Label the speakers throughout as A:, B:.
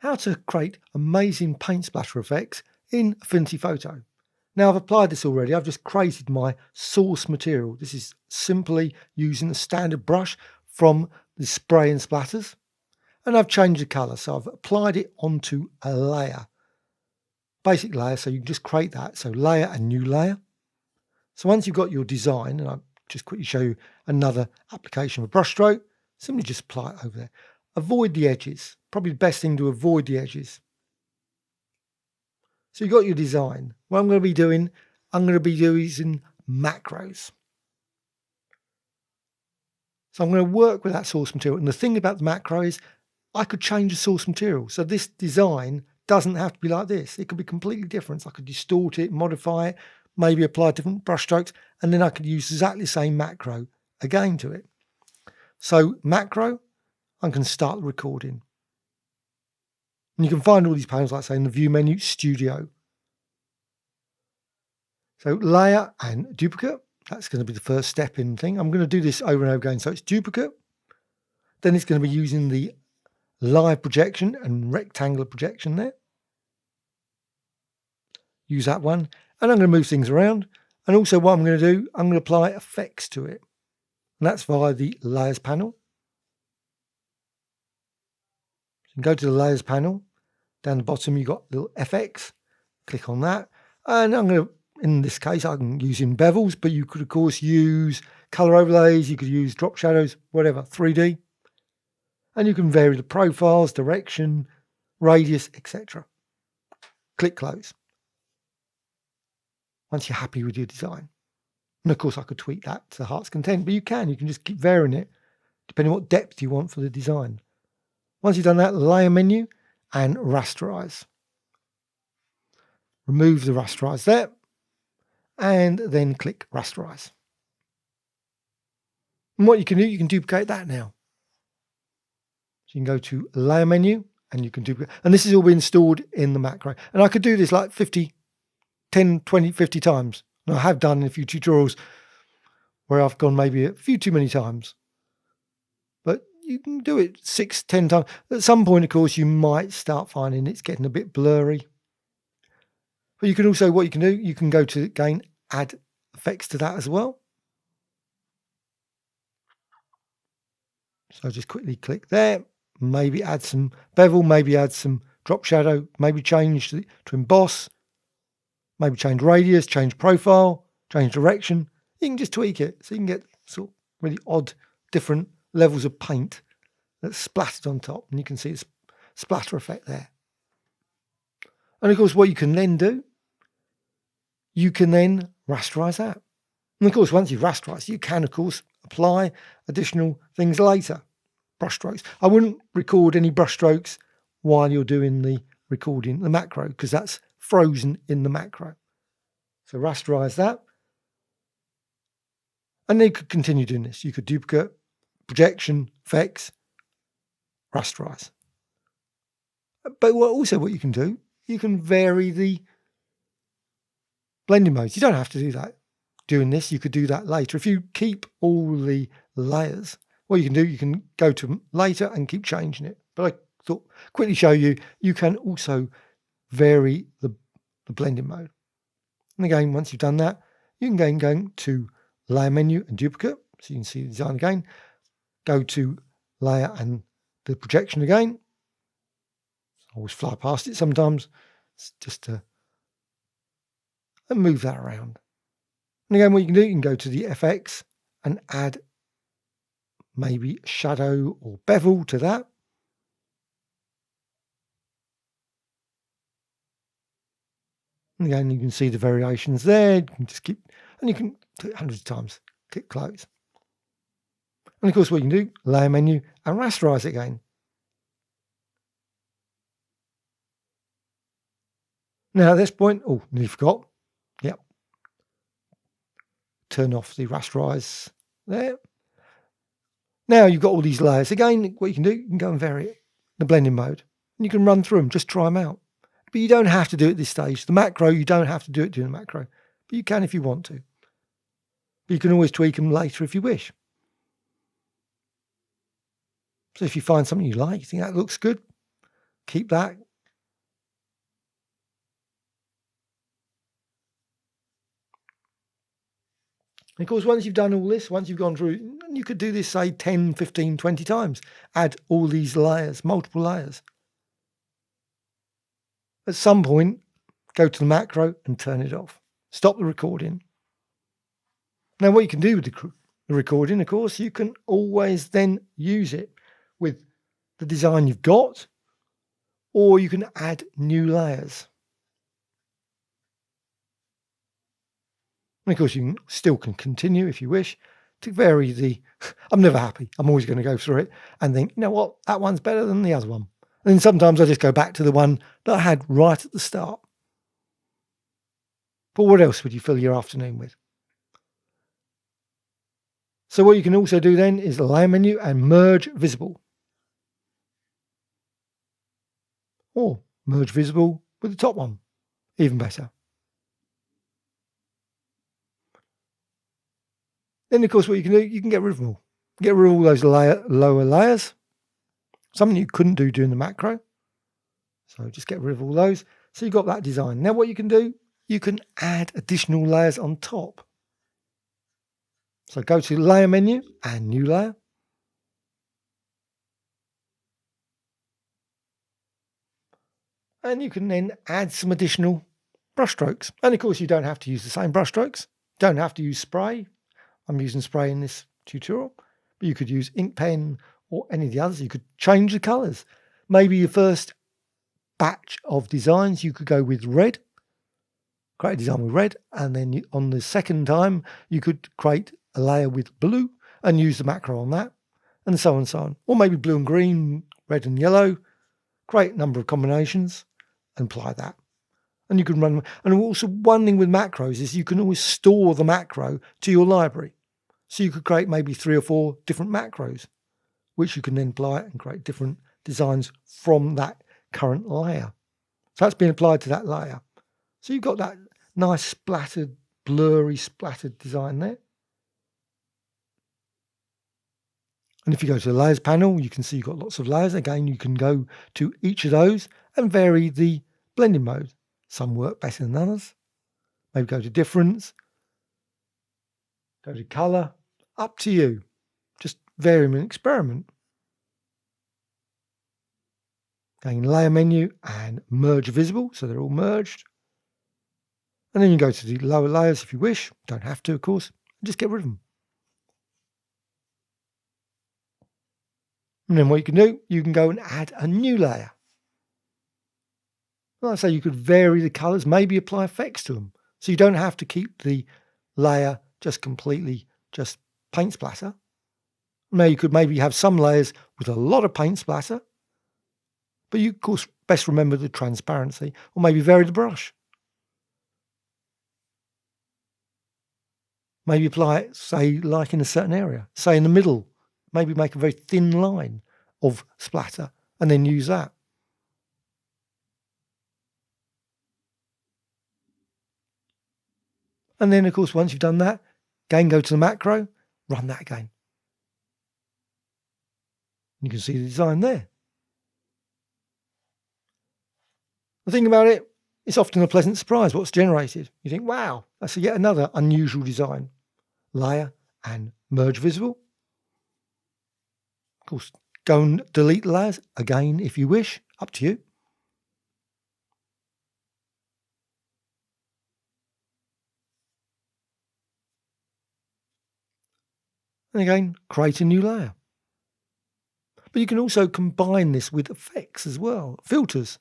A: how to create amazing paint splatter effects in Affinity Photo. Now I've applied this already. I've just created my source material. This is simply using a standard brush from the spray and splatters. And I've changed the colour. So I've applied it onto a layer. Basic layer. So you can just create that. So layer and new layer. So once you've got your design, and I'll just quickly show you another application of a brush stroke, simply just apply it over there. Avoid the edges. Probably the best thing to avoid the edges. So you've got your design. What I'm going to be doing, I'm going to be using macros. So I'm going to work with that source material. And the thing about the macro is I could change the source material. So this design doesn't have to be like this. It could be completely different. So I could distort it, modify it, maybe apply different brush strokes, and then I could use exactly the same macro again to it. So macro, I can start the recording. And you can find all these panels, like I say, in the view menu, studio. So layer and duplicate, that's going to be the first step in thing. I'm going to do this over and over again. So it's duplicate. Then it's going to be using the live projection and rectangular projection there. Use that one. And I'm going to move things around. And also what I'm going to do, I'm going to apply effects to it. And that's via the layers panel. So you can go to the layers panel. Down the bottom, you've got little FX. Click on that. And I'm going to, in this case, I can use in bevels, but you could, of course, use color overlays. You could use drop shadows, whatever, 3D. And you can vary the profiles, direction, radius, etc. Click close. Once you're happy with your design. And of course, I could tweak that to heart's content, but you can just keep varying it depending on what depth you want for the design. Once you've done that, layer menu and rasterize. Remove the rasterize there and then click rasterize. And what you can do, you can duplicate that now. So you can go to layer menu and you can duplicate, and this is all been stored in the macro. And I could do this like 10, 20, 50 times. And I have done in a few tutorials where I've gone maybe a few too many times. But you can do it 6, 10 times. At some point, of course, you might start finding it's getting a bit blurry. But you can also, what you can do, you can go to, again, add effects to that as well. So just quickly click there. Maybe add some bevel, maybe add some drop shadow, maybe change to emboss. Maybe change radius, change profile, change direction. You can just tweak it. So you can get sort of really odd, different levels of paint that's splattered on top. And you can see the splatter effect there. And of course, what you can then do, you can then rasterize that. And of course, once you've rasterized, you can, of course, apply additional things later. Brush strokes. I wouldn't record any brush strokes while you're doing the recording, the macro, because that's frozen in the macro. So rasterize that. And then you could continue doing this. You could duplicate, projection, effects, rasterize. But what you can do, you can vary the blending modes. You don't have to do that doing this. You could do that later. If you keep all the layers, what you can do, you can go to later and keep changing it. But I thought quickly show you, you can also vary the blending mode. And again, once you've done that, you can then go to layer menu and duplicate. So you can see the design again. Go to layer and the projection again. I always fly past it sometimes. It's just to and move that around. And again, what you can do, you can go to the FX and add maybe shadow or bevel to that. And again, you can see the variations there. You can just keep, and you can do it hundreds of times. Click close. And of course, what you can do, layer menu and rasterize again. Now at this point, oh, nearly forgot. Yep. Turn off the rasterize there. Now you've got all these layers. Again, what you can do, you can go and vary it, the blending mode. And you can run through them, just try them out. But you don't have to do it at this stage. The macro, you don't have to do it during the macro. But you can if you want to. But you can always tweak them later if you wish. So if you find something you like, you think that looks good, keep that. And of course, once you've done all this, once you've gone through, you could do this, say, 10, 15, 20 times. Add all these layers, multiple layers. At some point, go to the macro and turn it off. Stop the recording. Now, what you can do with the recording, of course, you can always then use it with the design you've got, or you can add new layers. And of course, you still can continue if you wish to vary the. I'm never happy. I'm always going to go through it and think, you know what, that one's better than the other one. And then sometimes I just go back to the one that I had right at the start. But what else would you fill your afternoon with? So what you can also do then is the layer menu and merge visible. Or merge visible with the top one. Even better. Then, of course, what you can do, you can get rid of them all. Get rid of all those lower layers. Something you couldn't do during the macro. So just get rid of all those. So you've got that design. Now what you can do, you can add additional layers on top. So go to layer menu and new layer. And you can then add some additional brush strokes. And of course, you don't have to use the same brush strokes. Don't have to use spray. I'm using spray in this tutorial, but you could use ink pen or any of the others. You could change the colors. Maybe your first batch of designs, you could go with red, create a design with red, and then on the second time, you could create a layer with blue and use the macro on that, and so on and so on. Or maybe blue and green, red and yellow, create a number of combinations and apply that. And you can run, and also one thing with macros is you can always store the macro to your library. So you could create maybe 3 or 4 different macros, which you can then apply and create different designs from that current layer. So that's been applied to that layer. So you've got that nice splattered, blurry, splattered design there. And if you go to the layers panel, you can see you've got lots of layers. Again, you can go to each of those and vary the blending mode. Some work better than others. Maybe go to difference, go to color, up to you. Just vary and experiment. Going in layer menu and merge visible, so they're all merged. And then you go to the lower layers if you wish. Don't have to, of course. Just get rid of them. And then what you can do, you can go and add a new layer. Like I say, you could vary the colors, maybe apply effects to them. So you don't have to keep the layer just completely just paint splatter. Now you could maybe have some layers with a lot of paint splatter, but you, of course, best remember the transparency, or maybe vary the brush. Maybe apply it, say, like in a certain area, say in the middle, maybe make a very thin line of splatter and then use that. And then, of course, once you've done that, again, go to the macro, run that again. You can see the design there. The thing about it, it's often a pleasant surprise what's generated. You think, wow, that's yet another unusual design. Layer and merge visible. Of course, go and delete layers again if you wish, up to you. And again, create a new layer. But you can also combine this with effects as well, filters.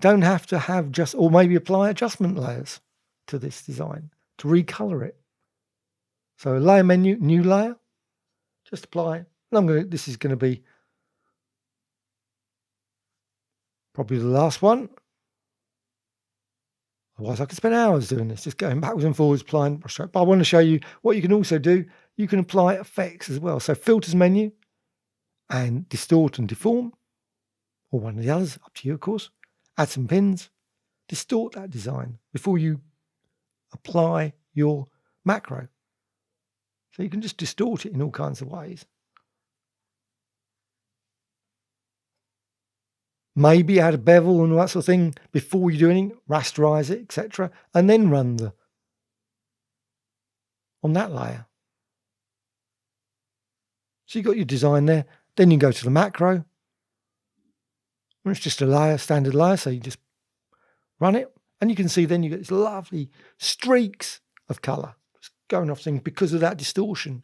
A: Don't have to have just, or maybe apply adjustment layers to this design to recolor it. So layer menu, new layer, just apply. And this is going to be probably the last one. Otherwise, I could spend hours doing this, just going backwards and forwards, applying brush stroke. But I want to show you what you can also do. You can apply effects as well. So filters menu and distort and deform, or one of the others, up to you, of course. Add some pins, distort that design before you apply your macro. So you can just distort it in all kinds of ways. Maybe add a bevel and all that sort of thing before you do anything, rasterize it, etc. And then run on that layer. So you've got your design there. Then you go to the macro. It's just a layer, standard layer, so you just run it. And you can see then you get these lovely streaks of colour just going off things because of that distortion.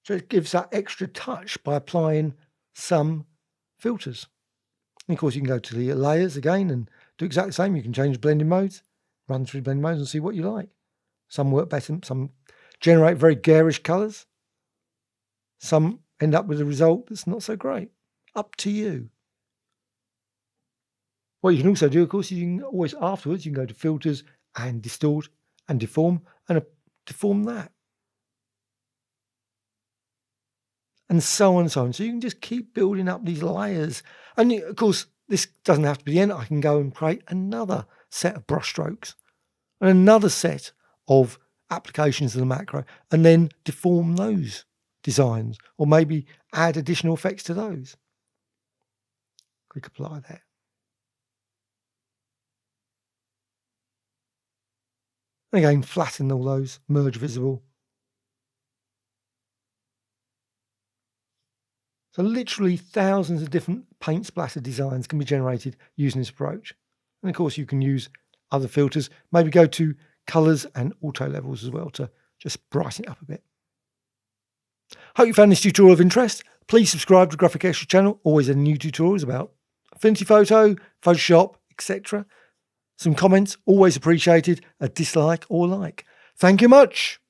A: So it gives that extra touch by applying some filters. And of course, you can go to the layers again and do exactly the same. You can change blending modes, run through blending modes and see what you like. Some work better, some generate very garish colours. Some end up with a result that's not so great. Up to you. What you can also do, of course, is you can always afterwards, you can go to filters and distort and deform and deform that. And so on and so on. So you can just keep building up these layers. And of course, this doesn't have to be the end. I can go and create another set of brush strokes and another set of applications of the macro and then deform those designs or maybe add additional effects to those. Click apply there. And again, flatten all those, merge visible. So literally thousands of different paint splatter designs can be generated using this approach. And of course, you can use other filters, maybe go to colors and auto levels as well to just brighten it up a bit. Hope you found this tutorial of interest. Please subscribe to Graphic Extra channel. Always a new tutorials about Affinity Photo, Photoshop, etc. Some comments, always appreciated. A dislike or like. Thank you much.